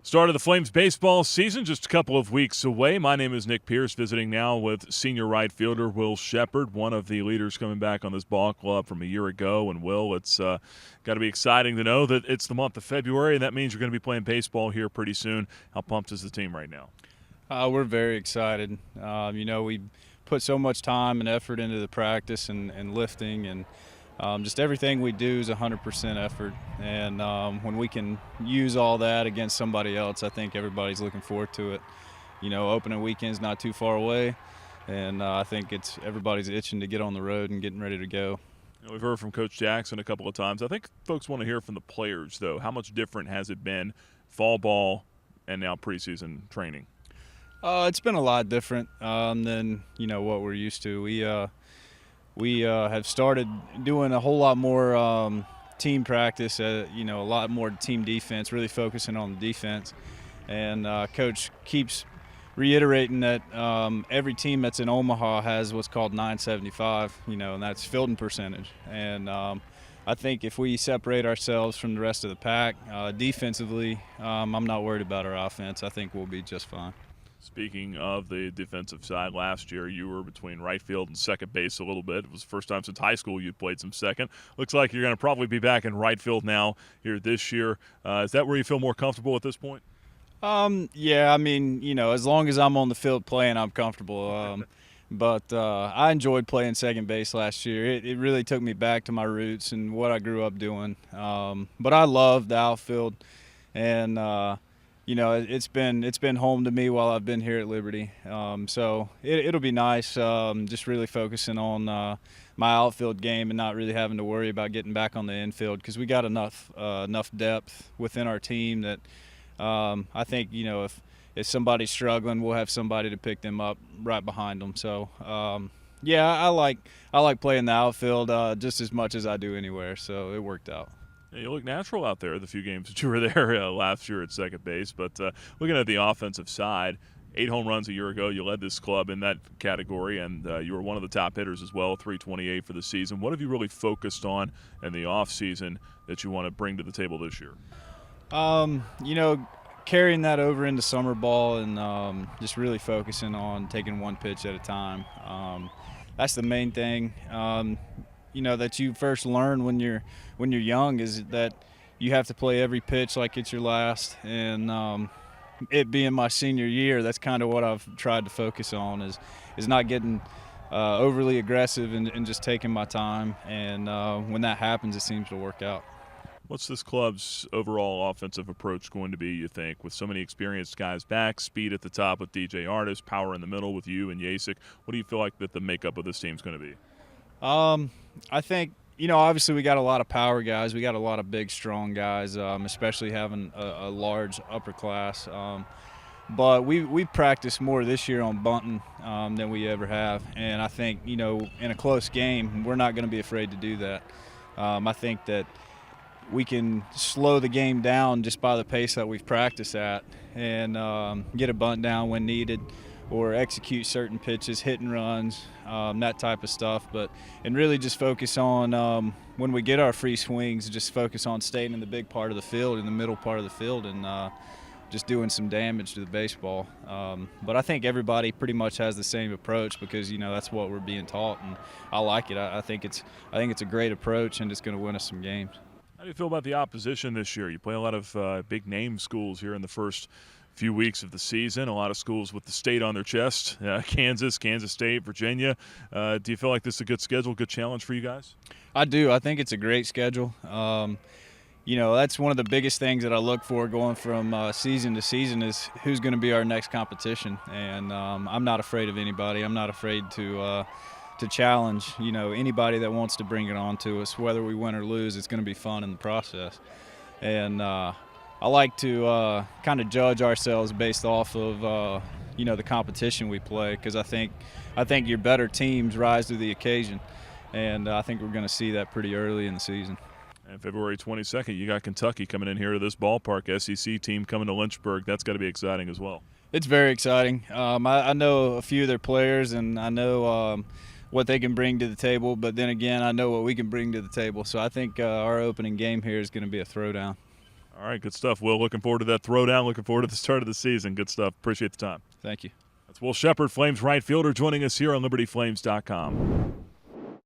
Start of the Flames baseball season just a couple of weeks away. My name is Nick Pierce, visiting now with senior right fielder Will Shepard, one of the leaders coming back on this ball club from a year ago. And Will, it's got to be exciting to know that it's the month of February, and that means you're going to be playing baseball here pretty soon. How pumped is the team right now? We're very excited. We put so much time and effort into the practice and lifting, and just everything we do is 100% effort. And when we can use all that against somebody else, I think everybody's looking forward to it. Opening weekend's not too far away, and I think everybody's itching to get on the road and getting ready to go. We've heard from Coach Jackson a couple of times. I think folks want to hear from the players, though. How much different has it been, fall ball and now preseason training? It's been a lot different than what we're used to. We have started doing a whole lot more team practice. A lot more team defense, really focusing on the defense. And Coach keeps reiterating that every team that's in Omaha has what's called 975, and that's fielding percentage. And I think if we separate ourselves from the rest of the pack defensively, I'm not worried about our offense. I think we'll be just fine. Speaking of the defensive side, last year you were between right field and second base a little bit. It was the first time since high school you played some second. Looks like you're going to probably be back in right field now here this year. Is that where you feel more comfortable at this point? Yeah, as long as I'm on the field playing, I'm comfortable. But I enjoyed playing second base last year. It really took me back to my roots and what I grew up doing. But I love the outfield, and it's been home to me while I've been here at Liberty. So it'll be nice just really focusing on my outfield game and not really having to worry about getting back on the infield, because we got enough depth within our team that I think if somebody's struggling, we'll have somebody to pick them up right behind them. So I like playing the outfield just as much as I do anywhere. So it worked out. You look natural out there the few games that you were there last year at second base. But looking at the offensive side, 8 home runs a year ago. You led this club in that category, and you were one of the top hitters as well, 328 for the season. What have you really focused on in the offseason that you want to bring to the table this year? Carrying that over into summer ball and just really focusing on taking one pitch at a time. That's the main thing. That you first learn when you're young is that you have to play every pitch like it's your last. And it being my senior year, that's kind of what I've tried to focus on is not getting overly aggressive and just taking my time. And when that happens, it seems to work out. What's this club's overall offensive approach going to be, you think, with so many experienced guys back, speed at the top with DJ Artis, power in the middle with you and Yasik? What do you feel like that the makeup of this team's going to be? I think, obviously we got a lot of power guys. We got a lot of big, strong guys, especially having a large upper class. But we practiced more this year on bunting than we ever have. And I think, in a close game, we're not going to be afraid to do that. I think that we can slow the game down just by the pace that we've practiced at and get a bunt down when needed, or execute certain pitches, hit and runs, that type of stuff. And really just focus on, when we get our free swings, just focus on staying in the big part of the field, in the middle part of the field, and just doing some damage to the baseball. But I think everybody pretty much has the same approach because, that's what we're being taught, and I like it. I think it's a great approach, and it's going to win us some games. How do you feel about the opposition this year? You play a lot of big-name schools here in the first few weeks of the season, a lot of schools with the state on their chest, Kansas State, Virginia. Do you feel like this is a good schedule, good challenge for you guys? I do. I think it's a great schedule. That's one of the biggest things that I look for going from season to season is who's going to be our next competition. And I'm not afraid of anybody. I'm not afraid to challenge, anybody that wants to bring it on to us. Whether we win or lose, it's going to be fun in the process. And I like to kind of judge ourselves based off of the competition we play, because I think your better teams rise to the occasion, and I think we're going to see that pretty early in the season. And February 22nd, you got Kentucky coming in here to this ballpark, SEC team coming to Lynchburg. That's got to be exciting as well. It's very exciting. I know a few of their players, and I know what they can bring to the table, but then again, I know what we can bring to the table. So I think our opening game here is going to be a throwdown. All right, good stuff, Will. Looking forward to that throwdown. Looking forward to the start of the season. Good stuff. Appreciate the time. Thank you. That's Will Sheppard, Flames right fielder, joining us here on LibertyFlames.com.